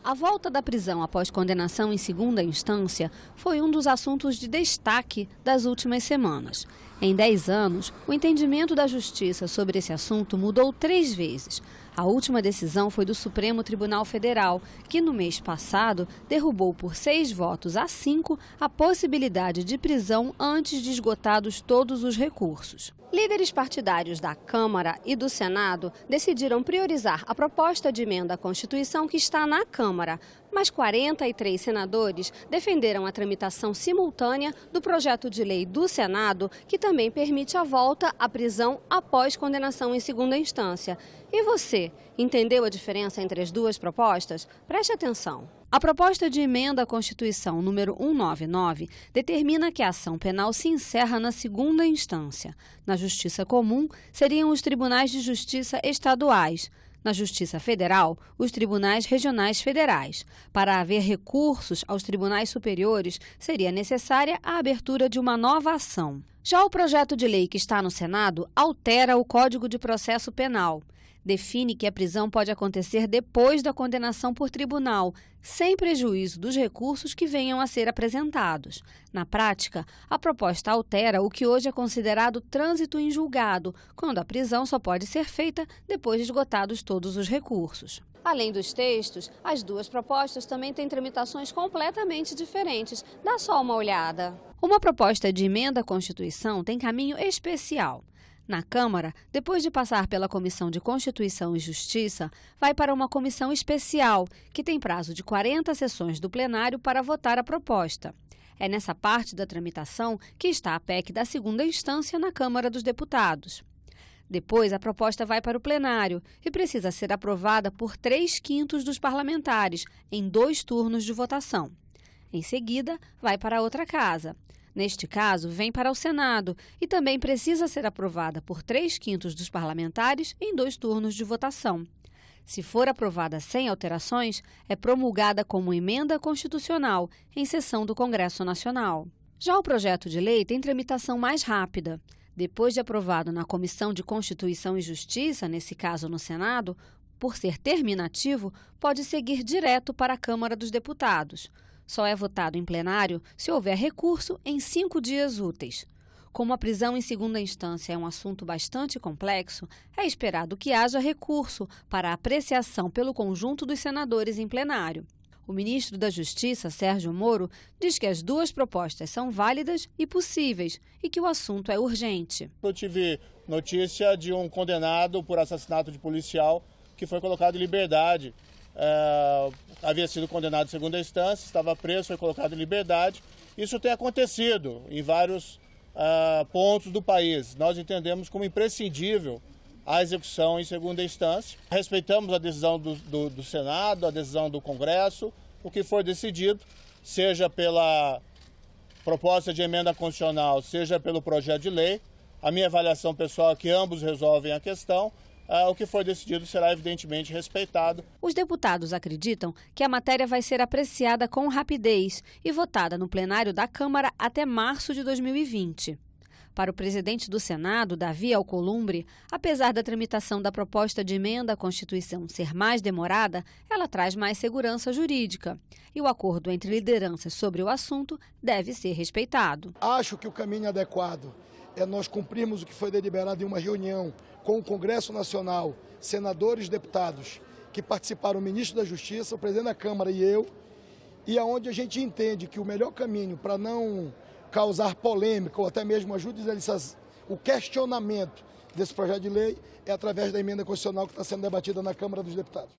A volta da prisão após condenação em segunda instância foi um dos assuntos de destaque das últimas semanas. Em 10 anos, o entendimento da Justiça sobre esse assunto mudou 3 vezes. A última decisão foi do Supremo Tribunal Federal, que no mês passado derrubou por 6 votos a 5 a possibilidade de prisão antes de esgotados todos os recursos. Líderes partidários da Câmara e do Senado decidiram priorizar a proposta de emenda à Constituição que está na Câmara, mas 43 senadores defenderam a tramitação simultânea do projeto de lei do Senado, que também permite a volta à prisão após condenação em segunda instância. E você, entendeu a diferença entre as duas propostas? Preste atenção. A proposta de emenda à Constituição número 199 determina que a ação penal se encerra na segunda instância. Na Justiça Comum, seriam os tribunais de justiça estaduais. Na Justiça Federal, os tribunais regionais federais. Para haver recursos aos tribunais superiores, seria necessária a abertura de uma nova ação. Já o projeto de lei que está no Senado altera o Código de Processo Penal. Define que a prisão pode acontecer depois da condenação por tribunal, sem prejuízo dos recursos que venham a ser apresentados. Na prática, a proposta altera o que hoje é considerado trânsito em julgado, quando a prisão só pode ser feita depois de esgotados todos os recursos. Além dos textos, as duas propostas também têm tramitações completamente diferentes. Dá só uma olhada. Uma proposta de emenda à Constituição tem caminho especial. Na Câmara, depois de passar pela Comissão de Constituição e Justiça, vai para uma comissão especial, que tem prazo de 40 sessões do plenário para votar a proposta. É nessa parte da tramitação que está a PEC da segunda instância na Câmara dos Deputados. Depois, a proposta vai para o plenário e precisa ser aprovada por 3/5 dos parlamentares, em 2 turnos de votação. Em seguida, vai para a outra casa. Neste caso, vem para o Senado e também precisa ser aprovada por 3/5 dos parlamentares em 2 turnos de votação. Se for aprovada sem alterações, é promulgada como emenda constitucional em sessão do Congresso Nacional. Já o projeto de lei tem tramitação mais rápida. Depois de aprovado na Comissão de Constituição e Justiça, nesse caso no Senado, por ser terminativo, pode seguir direto para a Câmara dos Deputados. Só é votado em plenário se houver recurso em 5 dias úteis. Como a prisão em segunda instância é um assunto bastante complexo, é esperado que haja recurso para apreciação pelo conjunto dos senadores em plenário. O ministro da Justiça, Sérgio Moro, diz que as duas propostas são válidas e possíveis e que o assunto é urgente. Eu tive notícia de um condenado por assassinato de policial que foi colocado em liberdade. Havia sido condenado em segunda instância, estava preso, foi colocado em liberdade. Isso tem acontecido em vários pontos do país. Nós entendemos como imprescindível a execução em segunda instância. Respeitamos a decisão do Senado, a decisão do Congresso, o que for decidido, seja pela proposta de emenda constitucional, seja pelo projeto de lei. A minha avaliação pessoal é que ambos resolvem a questão. O que for decidido será evidentemente respeitado. Os deputados acreditam que a matéria vai ser apreciada com rapidez e votada no plenário da Câmara até março de 2020. Para o presidente do Senado, Davi Alcolumbre, apesar da tramitação da proposta de emenda à Constituição ser mais demorada, ela traz mais segurança jurídica. E o acordo entre lideranças sobre o assunto deve ser respeitado. Acho que o caminho adequado é nós cumprirmos o que foi deliberado em uma reunião com o Congresso Nacional, senadores e deputados que participaram, o ministro da Justiça, o presidente da Câmara e eu, e aonde a gente entende que o melhor caminho para não causar polêmica ou até mesmo a judicialização, o questionamento desse projeto de lei é através da emenda constitucional que está sendo debatida na Câmara dos Deputados.